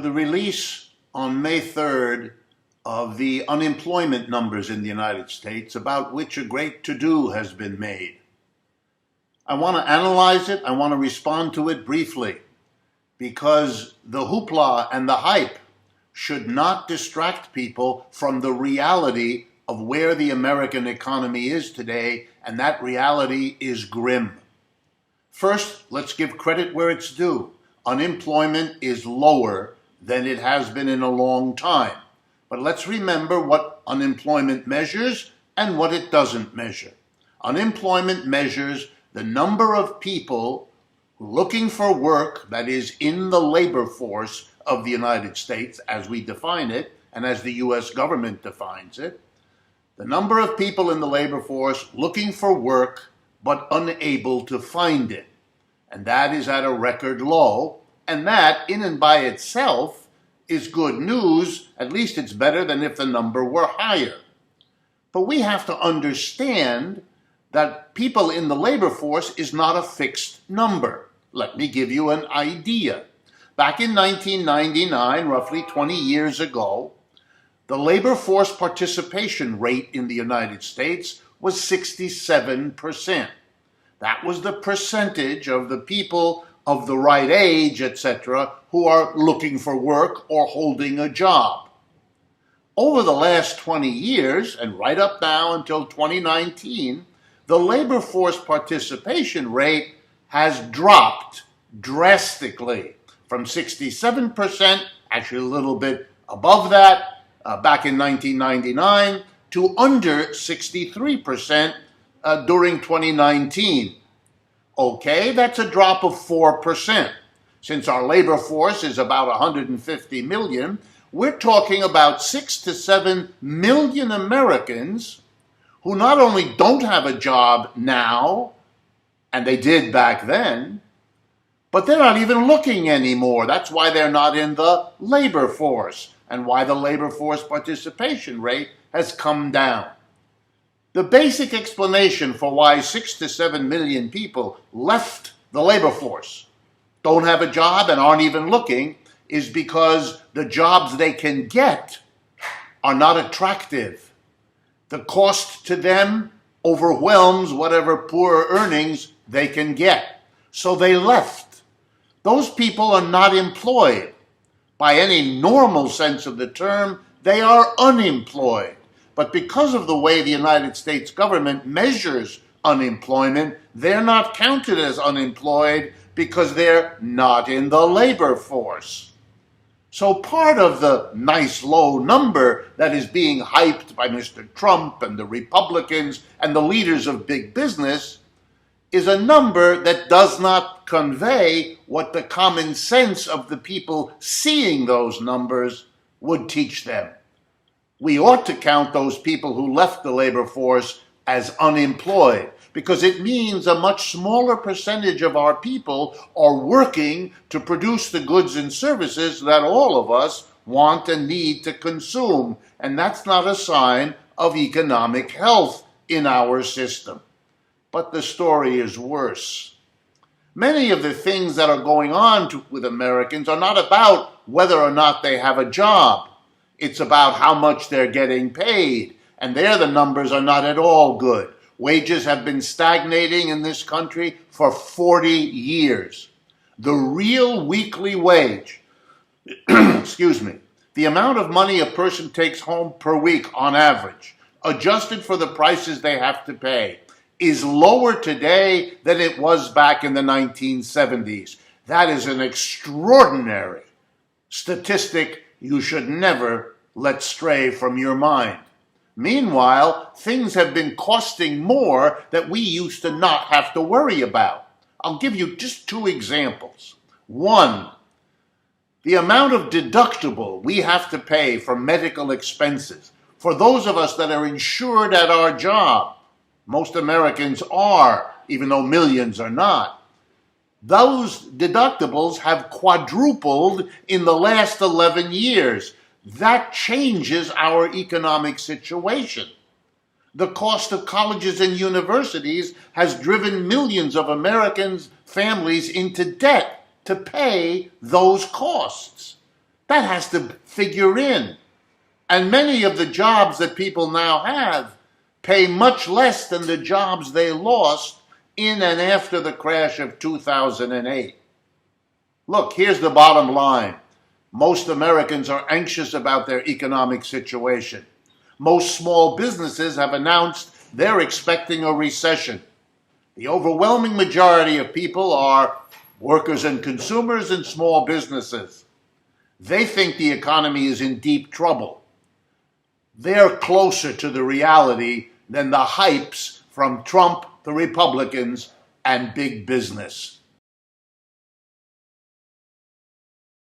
The release on May 3rd of the unemployment numbers in the United States, about which a great to-do has been made. I want to analyze it, I want to respond to it briefly, because the hoopla and the hype should not distract people from the reality of where the American economy is today, and that reality is grim. First, let's give credit where it's due. Unemployment is lower than it has been in a long time. But let's remember what unemployment measures and what it doesn't measure. Unemployment measures the number of people looking for work that is in the labor force of the United States as we define it and as the US government defines it. The number of people in the labor force looking for work but unable to find it. And that is at a record low. And that, in and by itself, is good news. At least it's better than if the number were higher. But we have to understand that people in the labor force is not a fixed number. Let me give you an idea. Back in 1999, roughly 20 years ago, the labor force participation rate in the United States was 67%. That was the percentage of the people of the right age, etc., who are looking for work or holding a job. Over the last 20 years, and right up now until 2019, the labor force participation rate has dropped drastically from 67%, actually a little bit above that, back in 1999, to under 63% during 2019. Okay, that's a drop of 4%. Since our labor force is about 150 million, we're talking about 6 to 7 million Americans who not only don't have a job now, and they did back then, but they're not even looking anymore. That's why they're not in the labor force, and why the labor force participation rate has come down. The basic explanation for why 6 to 7 million people left the labor force, don't have a job and aren't even looking, is because the jobs they can get are not attractive. The cost to them overwhelms whatever poor earnings they can get. So they left. Those people are not employed. By any normal sense of the term, they are unemployed. But because of the way the United States government measures unemployment, they're not counted as unemployed because they're not in the labor force. So part of the nice low number that is being hyped by Mr. Trump and the Republicans and the leaders of big business is a number that does not convey what the common sense of the people seeing those numbers would teach them. We ought to count those people who left the labor force as unemployed, because it means a much smaller percentage of our people are working to produce the goods and services that all of us want and need to consume. And that's not a sign of economic health in our system. But the story is worse. Many of the things that are going on with Americans are not about whether or not they have a job. It's about how much they're getting paid. And there the numbers are not at all good. Wages have been stagnating in this country for 40 years. The real weekly wage, the amount of money a person takes home per week on average, adjusted for the prices they have to pay, is lower today than it was back in the 1970s. That is an extraordinary statistic you should never let stray from your mind. Meanwhile, things have been costing more that we used to not have to worry about. I'll give you just 2 examples. One, the amount of deductible we have to pay for medical expenses. For those of us that are insured at our job, most Americans are, even though millions are not. Those deductibles have quadrupled in the last 11 years. That changes our economic situation. The cost of colleges and universities has driven millions of Americans' families into debt to pay those costs. That has to figure in. And many of the jobs that people now have pay much less than the jobs they lost in and after the crash of 2008. Look, here's the bottom line. Most Americans are anxious about their economic situation. Most small businesses have announced they're expecting a recession. The overwhelming majority of people are workers and consumers and small businesses. They think the economy is in deep trouble. They're closer to the reality than the hypes from Trump, the Republicans, and big business.